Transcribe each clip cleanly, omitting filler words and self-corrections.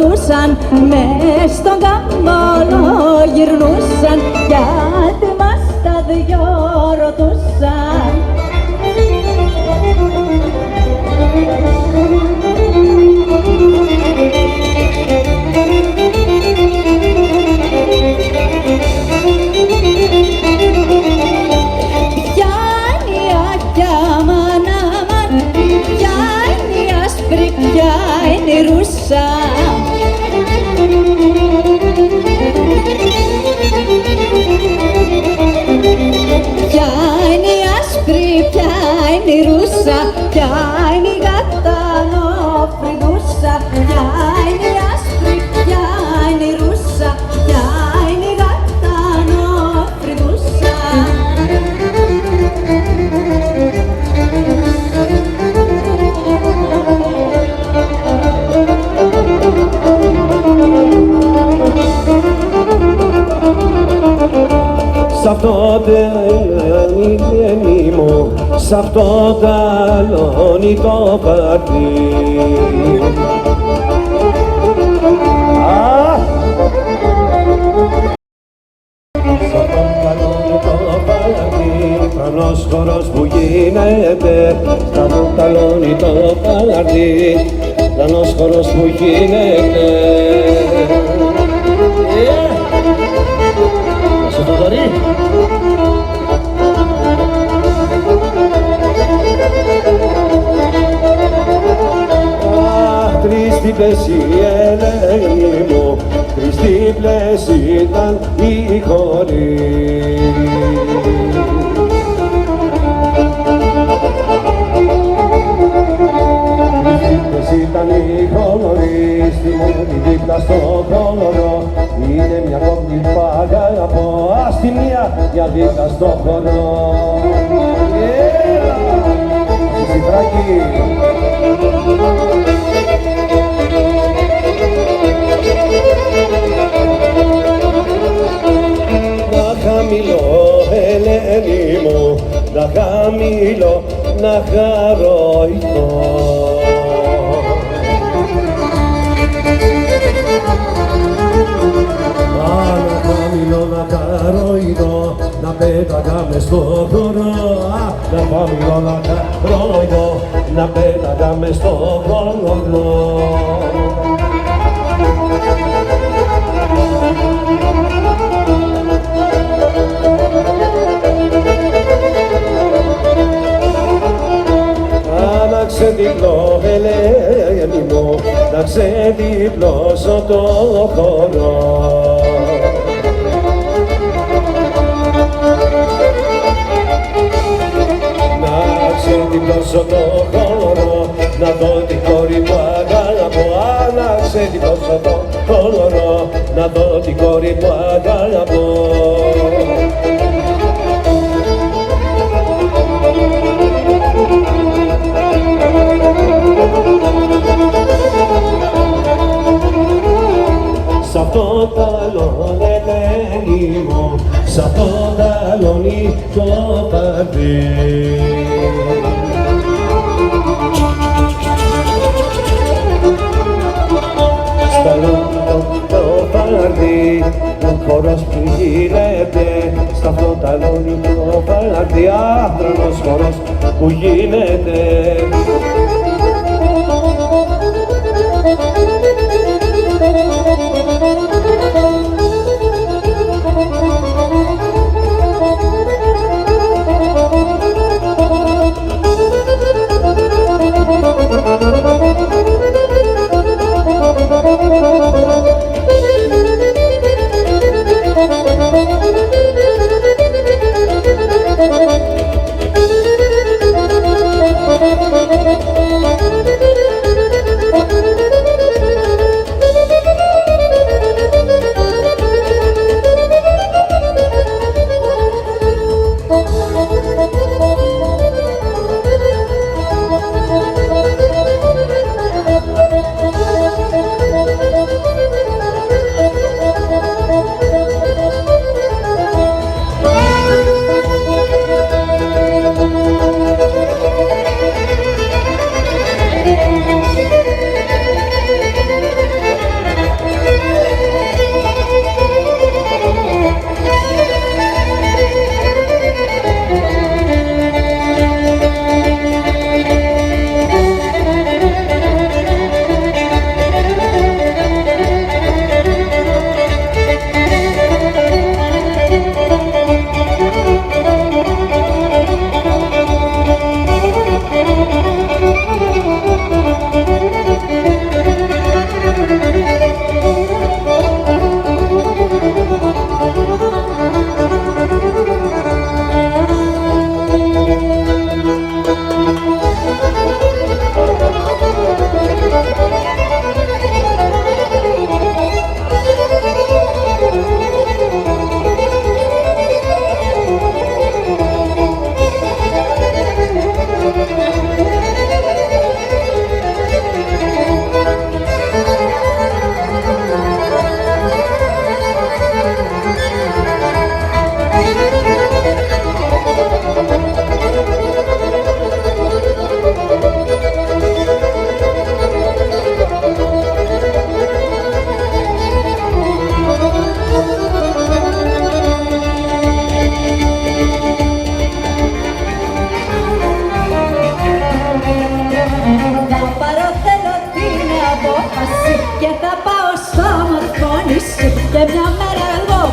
ρωτούσαν, μες στον καμπόλο γυρνούσαν, γιατί μας τα δυο ρωτούσαν. Ποια είναι η ρούσα, ποια είναι η άσπρη, ποια είναι η ρούσα, ποια είναι η γατανοφρυδούσα, ποια είναι η άσπρη, ποια είναι η ρούσα, ποια είναι η γατανοφρυδούσα. Σ' αυτό τελειώνει μου, σ' αυτό ταλώνει το παρτί. Σ' αυτό ταλώνει το παρτί, τρανός χορός που γίνεται. Σ' αυτό ταλώνει το παρτί, τρανός χορός που γίνεται. Τρεις δίπλες η Ελένη μου, τρεις δίπλες ήταν οι χωροί. Τρεις δίπλες ήταν οι χωροί, στη μόνη δίπλα στο χώρο. Είναι μια κόμπη που αγαπώ, ας τη μία για δίπλα στο χώρο. Συντράκι. Να χαμηλώ, Ελένη μου, να χαμηλώ, να χαροηθώ. Να χαμηλώ, να χαροηθώ, να πέταγαμε στο χώρο. Να χαμηλώ, να χαροηθώ, να πέταγαμε στο χώρο. Να ξεδιπλώ, Ελένη μου, να ξεδιπλώσω το χώρο. Να ξεδιπλώσω το χώρο, να δω την κόρη που αγαπώ. Να ξεδιπλώσω το χώρο, να δω την κόρη που αγαπώ. Σ' αυτό ταλώνει, Ελένη μου, σ' αυτό ταλώνει το παρτί. Σταλώνει το παρτί, ο χορός που γίνεται. Σ' αυτό ταλώνει το παρτί, άχτρονος χορός που γίνεται.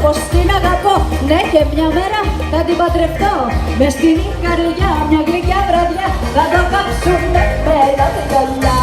πως την αγαπώ. Ναι και μια μέρα θα την παντρευτώ. Μες στην καρδιά μια γλυκιά βραδιά θα το κάψουμε με τα γυαλιά.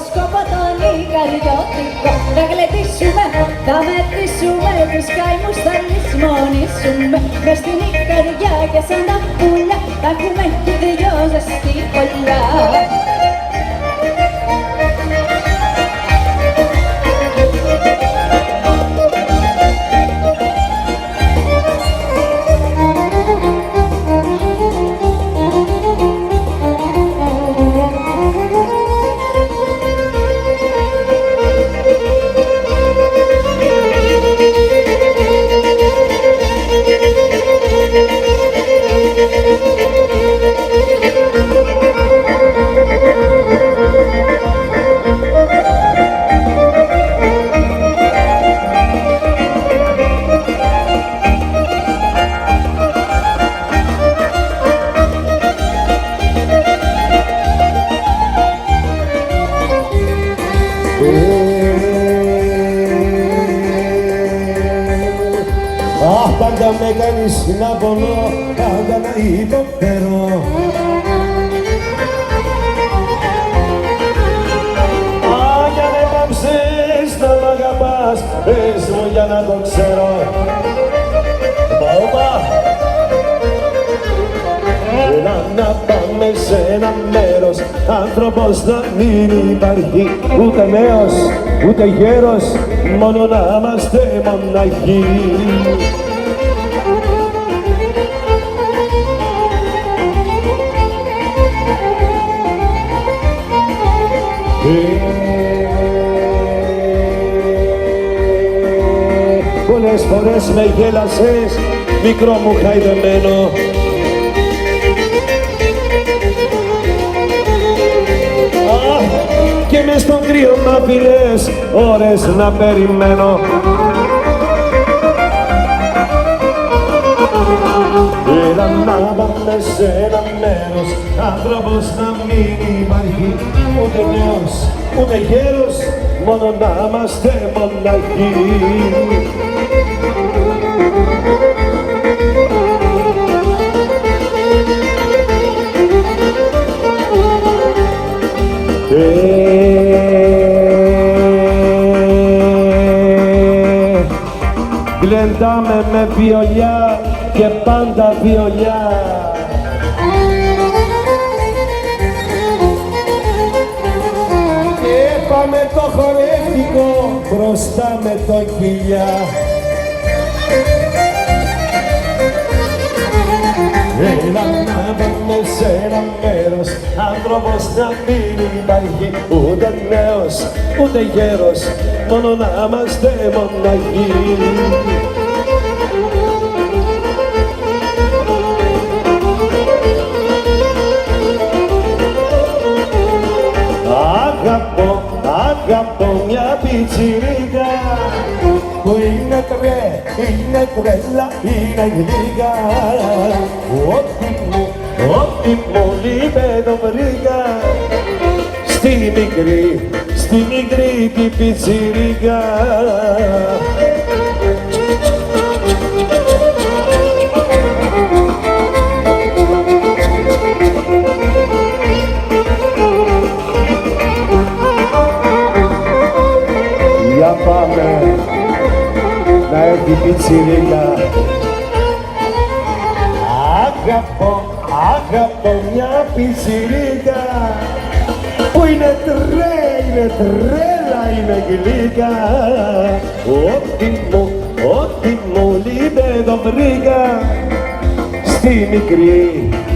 Σκοπό τον Ικαριώτικο θα γλεντήσουμε, θα μετρήσουμε τους καημούς θα λησμονήσουμε. Μες στην Ικαριά και σαν τα πουλιά θα έχουμε και δυο ζεστή φωλιά. Πάντα με κάνεις να πονώ, πάντα να υποφέρω. Κι αν έπαψες να μ' αγαπάς, πες μου για να το ξέρω. Όπα! Έλα να πάμε σε ένα μέρος, άνθρωπος να μην υπάρχει, ούτε νέος, ούτε γέρος, μόνο να είμαστε μοναχοί. Πολλές φορές με γέλασες, μικρό μου χαϊδεμένο. Και μες στον κρύο μ' άφηνες ώρες να περιμένω. Έλα να πάμε σε ένα μέρος, άνθρωπος να μην υπάρχει, ούτε νέος, ούτε γέρος, μόνο να είμαστε μοναχοί. Γλεντάμε με βιολιά και πάντα βιολιά. Και πάμε το χορεύτικο μπροστά με το κοιλιά. Έλα να πάμε σε ένα μέρος, άνθρωπος να μην υπάρχει, ούτε νέος, ούτε γέρος, μόνο να είμαστε μοναχοί. Αγαπώ μια πιτσιρίκα που είναι είναι τρέλα, είναι γλύκα. Ό,τι μου λείπε το βρήκα στη μικρή την πιτσιρίκα. Για πάμε να έρθει η πιτσιρίκα. Αγαπώ μια πιτσιρίκα που είναι τρέλα, είναι γλύκα. Ό,τι μου λείπε το βρήκα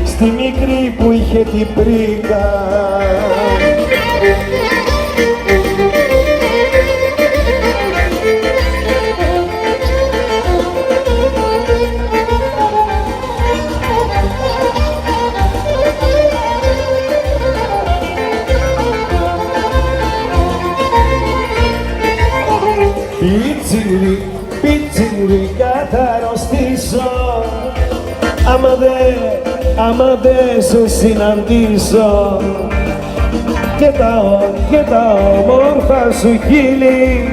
στη μικρή που είχε την πρίκα. Πιτσιρι, πιτσιρι, καταρρωστήσω. Άμα δε σε συναντήσω και τα όμορφα σου χείλη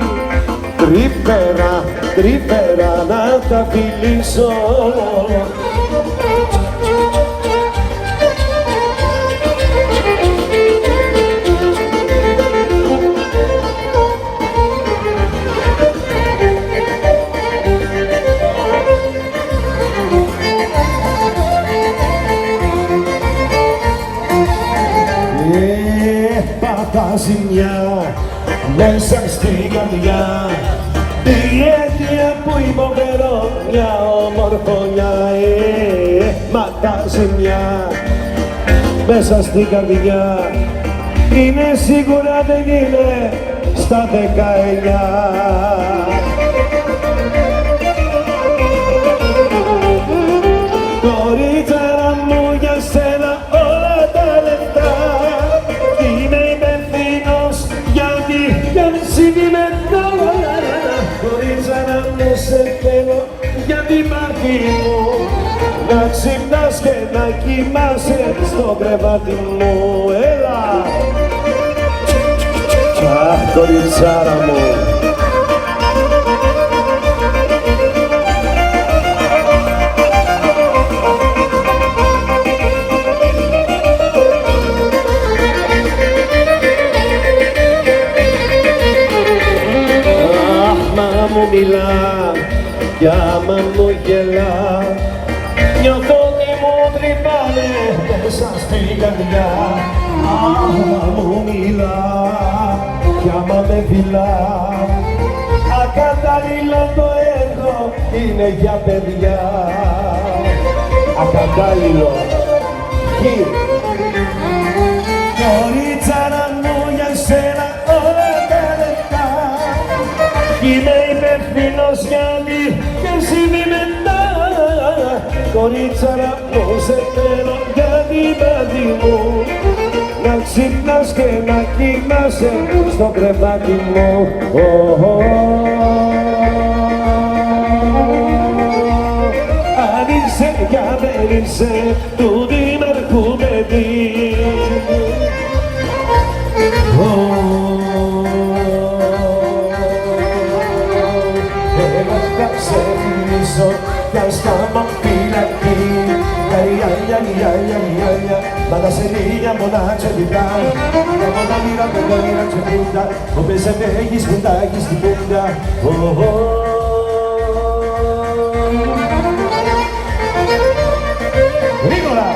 τρύπερα να τα φιλήσω. Πατά ζημιά μέσα στην καρδιά, η αίτια που υποφέρω μια ομορφωνιά. Πατά ζημιά μέσα στην καρδιά, είναι σίγουρα δεν είναι στα 19. Κορίτσαρα μου, για σένα όλα τα λεφτά, είμαι υπευθύνος γιατί δεν συμβεί μετά. Κορίτσαρα μου, σε θέλω για την πάρτι μου, να ξυπνάς και να κοιμάσαι στο κρεβάτι μου. Έλα! Αχ, κοριτσάρα μου. Μου μιλά κι άμα μου γελά, νιώθω ότι μου τρυπάνε μέσα στην καρδιά. Άμα μου μιλά κι άμα με φιλά, ακατάλληλο το έργο είναι για παιδιά. Ακατάλληλο. Κορίτσαρα μου, για σένα όλα τα λεπτά, είμαι υπευθύνος γιατί δεν συμβεί μετά. Κορίτσαρα μου, σε θέλω για την πάρτι μου, να ξυπνάς και να κοιμάσαι στο κρεβάτι μου. Αν είσαι κι αν δεν είσαι του δήμαρχου παιδί, ξεφυλίσω κι ας κάμα φυλακή. Μα τα σελίδια μονάξε λιτά, τα μονάμιρα πεντόνιρα ξεφούντα, ο πεσεμέγης φουντάκι στην πούντα. Γρήγορα!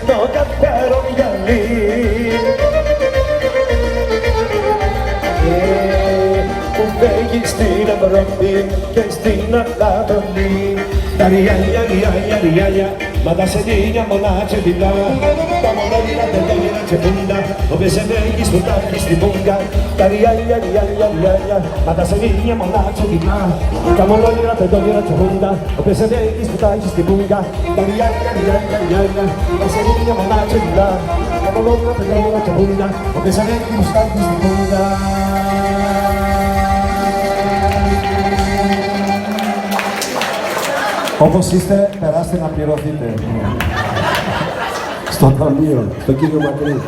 Το καθαρό γυαλί που φέγει στην Ευρώπη και στην Ανατολή. Τα ριάλια, μα τα σελίδια μονάξε δειλά, τα μονόλυρα τελειώνυρα ξεφούντα, ο πεσεμέγης φουντάκι στην πούγκα. Τα ριάλια, μα τα σελίδια μονάξε δειλά, τα μονόλυρα τελειώνυρα ξεφούντα, ο πεσεμέγης φουντάκι στην πούγκα. Τα ριάλια, τα σελίδια μονάξε δειλά, τα μονόλυρα τελειώνυρα ξεφούντα, ο πεσεμέγης φουντάκι στην πούγκα. Όπως είστε, περάστε να πληρωθείτε. Στο ταμείο, στον κύριο Μακρύ.